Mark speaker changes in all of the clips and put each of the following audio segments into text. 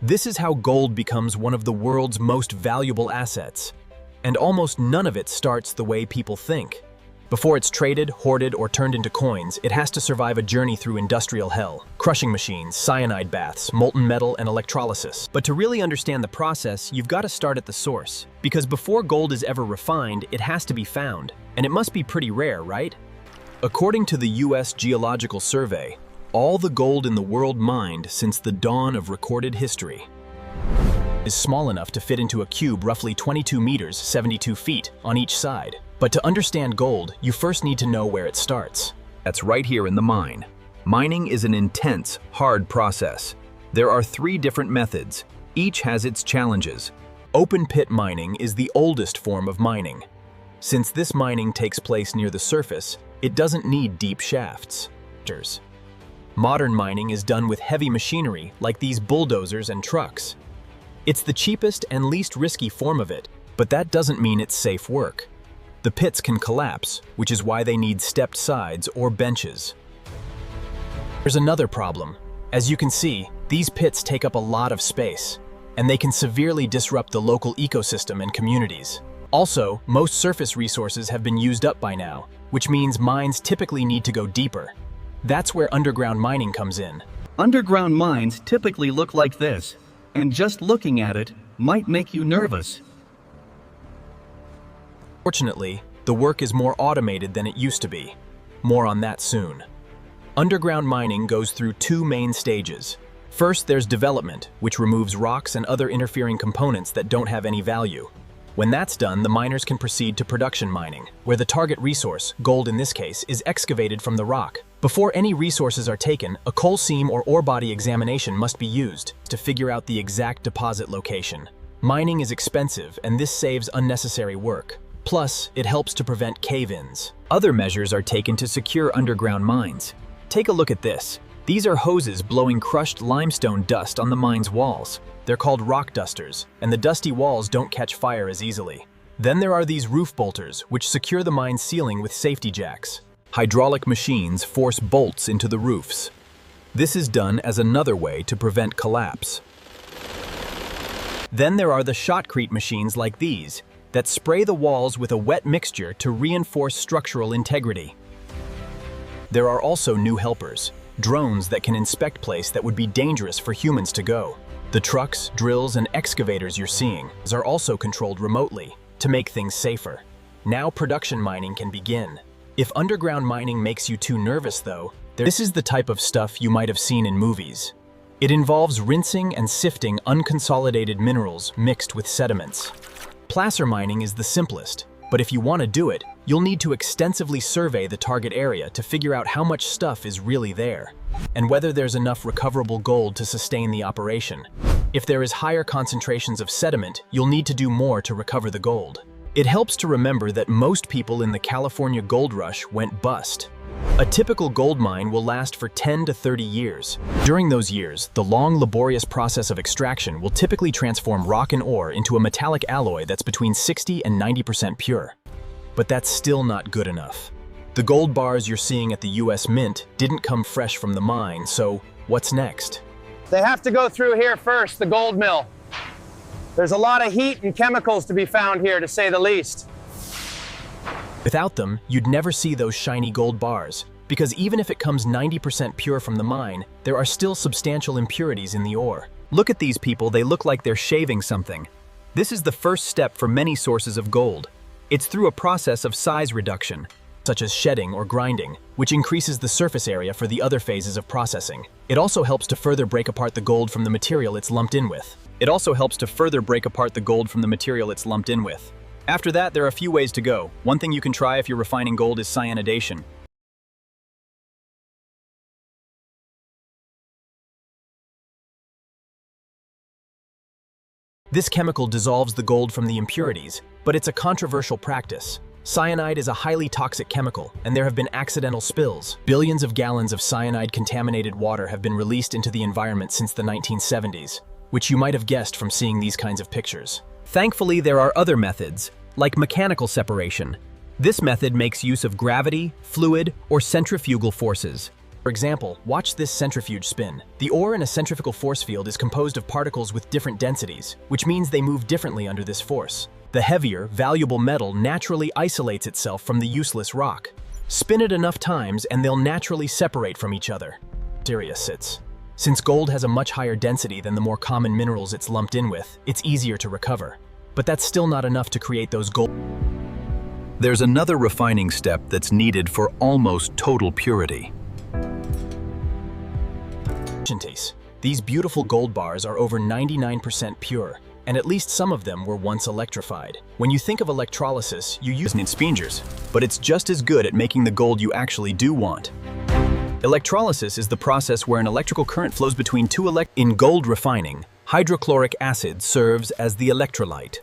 Speaker 1: This is how gold becomes one of the world's most valuable assets. And almost none of it starts the way people think. Before it's traded, hoarded, or turned into coins, it has to survive a journey through industrial hell, crushing machines, cyanide baths, molten metal, and electrolysis. But to really understand the process, you've got to start at the source. Because before gold is ever refined, it has to be found. And it must be pretty rare, right? According to the US Geological Survey, all the gold in the world mined since the dawn of recorded history is small enough to fit into a cube roughly 22 meters, 72 feet, on each side. But to understand gold, you first need to know where it starts.
Speaker 2: That's right here in the mine. Mining is an intense, hard process. There are 3 different methods. Each has its challenges.
Speaker 1: Open pit mining is the oldest form of mining. Since this mining takes place near the surface, it doesn't need deep shafts. Modern mining is done with heavy machinery like these bulldozers and trucks. It's the cheapest and least risky form of it, but that doesn't mean it's safe work. The pits can collapse, which is why they need stepped sides or benches. There's another problem. As you can see, these pits take up a lot of space, and they can severely disrupt the local ecosystem and communities. Also, most surface resources have been used up by now, which means mines typically need to go deeper. That's where underground mining comes in.
Speaker 3: Underground mines typically look like this, and just looking at it might make you nervous.
Speaker 1: Fortunately, the work is more automated than it used to be. More on that soon. Underground mining goes through 2 main stages. First, there's development, which removes rocks and other interfering components that don't have any value. When that's done, the miners can proceed to production mining, where the target resource, gold in this case, is excavated from the rock. Before any resources are taken, a coal seam or ore body examination must be used to figure out the exact deposit location. Mining is expensive, and this saves unnecessary work. Plus, it helps to prevent cave-ins.
Speaker 2: Other measures are taken to secure underground mines. Take a look at this. These are hoses blowing crushed limestone dust on the mine's walls.
Speaker 1: They're called rock dusters, and the dusty walls don't catch fire as easily. Then there are these roof bolters, which secure the mine's ceiling with safety jacks.
Speaker 2: Hydraulic machines force bolts into the roofs. This is done as another way to prevent collapse.
Speaker 1: Then there are the shotcrete machines like these, that spray the walls with a wet mixture to reinforce structural integrity. There are also new helpers, drones that can inspect places that would be dangerous for humans to go. The trucks, drills, and excavators you're seeing are also controlled remotely to make things safer. Now production mining can begin. If underground mining makes you too nervous though, this is the type of stuff you might have seen in movies. It involves rinsing and sifting unconsolidated minerals mixed with sediments. Placer mining is the simplest, but if you want to do it, you'll need to extensively survey the target area to figure out how much stuff is really there, and whether there's enough recoverable gold to sustain the operation. If there is higher concentrations of sediment, you'll need to do more to recover the gold. It helps to remember that most people in the California gold rush went bust. A typical gold mine will last for 10 to 30 years. During those years, the long, laborious process of extraction will typically transform rock and ore into a metallic alloy that's between 60 and 90% pure. But that's still not good enough. The gold bars you're seeing at the US Mint didn't come fresh from the mine, so what's next?
Speaker 4: They have to go through here first, the gold mill. There's a lot of heat and chemicals to be found here, to say the least.
Speaker 1: Without them, you'd never see those shiny gold bars, because even if it comes 90% pure from the mine, there are still substantial impurities in the ore.
Speaker 2: Look at these people, they look like they're shaving something. This is the first step for many sources of gold. It's through a process of size reduction,
Speaker 1: such as shedding or grinding, which increases the surface area for the other phases of processing. It also helps to further break apart the gold from the material it's lumped in with. After that, there are a few ways to go. One thing you can try if you're refining gold is cyanidation. This chemical dissolves the gold from the impurities, but it's a controversial practice. Cyanide is a highly toxic chemical, and there have been accidental spills. Billions of gallons of cyanide-contaminated water have been released into the environment since the 1970s, which you might have guessed from seeing these kinds of pictures.
Speaker 2: Thankfully, there are other methods, like mechanical separation. This method makes use of gravity, fluid, or centrifugal forces.
Speaker 1: For example, watch this centrifuge spin. The ore in a centrifugal force field is composed of particles with different densities, which means they move differently under this force. The heavier, valuable metal naturally isolates itself from the useless rock. Spin it enough times and they'll naturally separate from each other. Darius sits. Since gold has a much higher density than the more common minerals it's lumped in with, it's easier to recover. But that's still not enough to create those gold.
Speaker 2: There's another refining step that's needed for almost total purity.
Speaker 1: These beautiful gold bars are over 99% pure, and at least some of them were once electrified. When you think of electrolysis, you use spingers, but it's just as good at making the gold you actually do want. Electrolysis is the process where an electrical current flows between two In gold refining, hydrochloric acid serves as the electrolyte.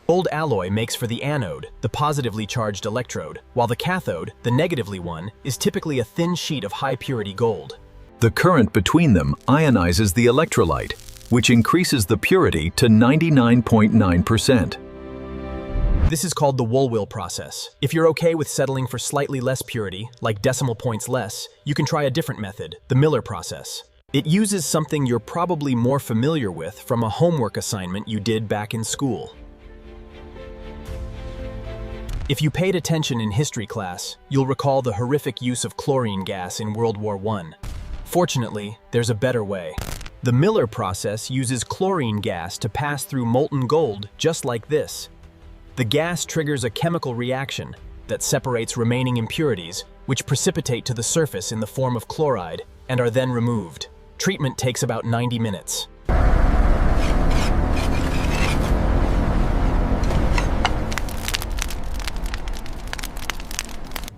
Speaker 1: Gold alloy makes for the anode, the positively charged electrode, while the cathode, the negatively one, is typically a thin sheet of high-purity gold.
Speaker 2: The current between them ionizes the electrolyte, which increases the purity to 99.9%.
Speaker 1: This is called the Wohlwill process. If you're okay with settling for slightly less purity, like decimal points less, you can try a different method, the Miller process. It uses something you're probably more familiar with from a homework assignment you did back in school. If you paid attention in history class, you'll recall the horrific use of chlorine gas in World War I. Fortunately, there's a better way. The Miller process uses chlorine gas to pass through molten gold just like this. The gas triggers a chemical reaction that separates remaining impurities, which precipitate to the surface in the form of chloride and are then removed. Treatment takes about 90 minutes.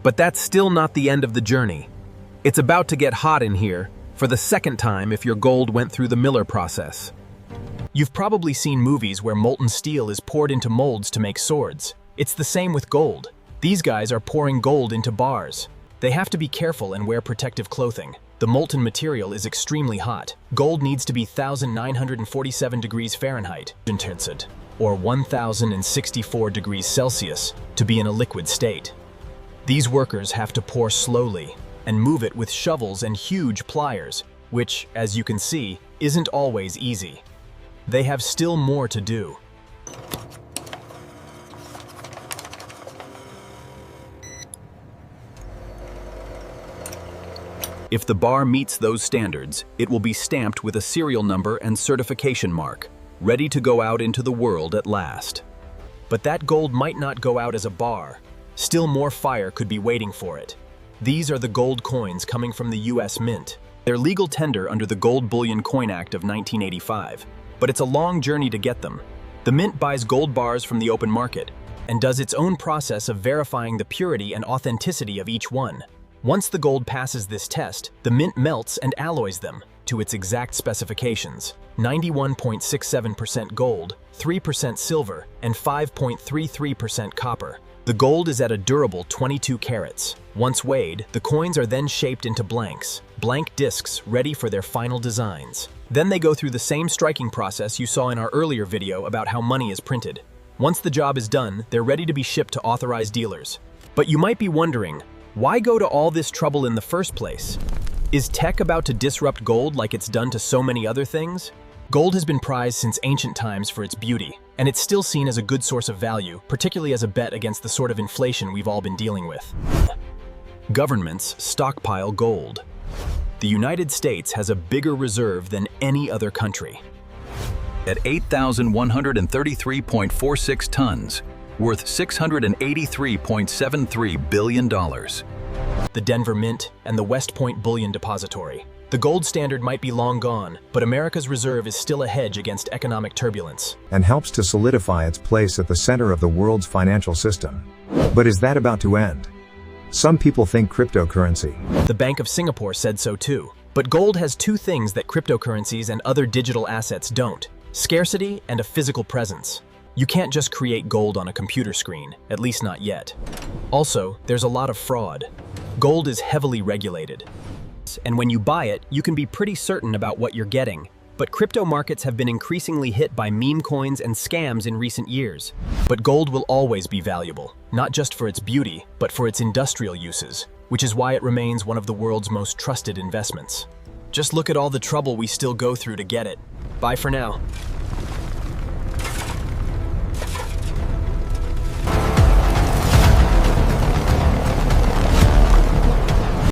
Speaker 2: But that's still not the end of the journey. It's about to get hot in here, for the second time if your gold went through the Miller process.
Speaker 1: You've probably seen movies where molten steel is poured into molds to make swords. It's the same with gold. These guys are pouring gold into bars. They have to be careful and wear protective clothing. The molten material is extremely hot. Gold needs to be 1,947 degrees Fahrenheit, or 1,064 degrees Celsius, to be in a liquid state. These workers have to pour slowly and move it with shovels and huge pliers, which, as you can see, isn't always easy. They have still more to do.
Speaker 2: If the bar meets those standards, it will be stamped with a serial number and certification mark, ready to go out into the world at last.
Speaker 1: But that gold might not go out as a bar. Still more fire could be waiting for it. These are the gold coins coming from the US Mint. They're legal tender under the Gold Bullion Coin Act of 1985, but it's a long journey to get them. The Mint buys gold bars from the open market and does its own process of verifying the purity and authenticity of each one. Once the gold passes this test, the Mint melts and alloys them to its exact specifications: 91.67% gold, 3% silver, and 5.33% copper. The gold is at a durable 22 carats. Once weighed, the coins are then shaped into blanks, blank discs ready for their final designs. Then they go through the same striking process you saw in our earlier video about how money is printed. Once the job is done, they're ready to be shipped to authorized dealers. But you might be wondering, why go to all this trouble in the first place? Is tech about to disrupt gold like it's done to so many other things? Gold has been prized since ancient times for its beauty, and it's still seen as a good source of value, particularly as a bet against the sort of inflation we've all been dealing with. Governments stockpile gold. The United States has a bigger reserve than any other country.
Speaker 2: At 8,133.46 tons, worth $683.73 billion.
Speaker 1: The Denver Mint and the West Point Bullion Depository. The gold standard might be long gone, but America's reserve is still a hedge against economic turbulence.
Speaker 5: And helps to solidify its place at the center of the world's financial system. But is that about to end? Some people think cryptocurrency.
Speaker 1: The Bank of Singapore said so too. But gold has two things that cryptocurrencies and other digital assets don't: scarcity and a physical presence. You can't just create gold on a computer screen, at least not yet. Also, there's a lot of fraud. Gold is heavily regulated. And when you buy it, you can be pretty certain about what you're getting. But crypto markets have been increasingly hit by meme coins and scams in recent years. But gold will always be valuable, not just for its beauty, but for its industrial uses, which is why it remains one of the world's most trusted investments. Just look at all the trouble we still go through to get it. Bye for now.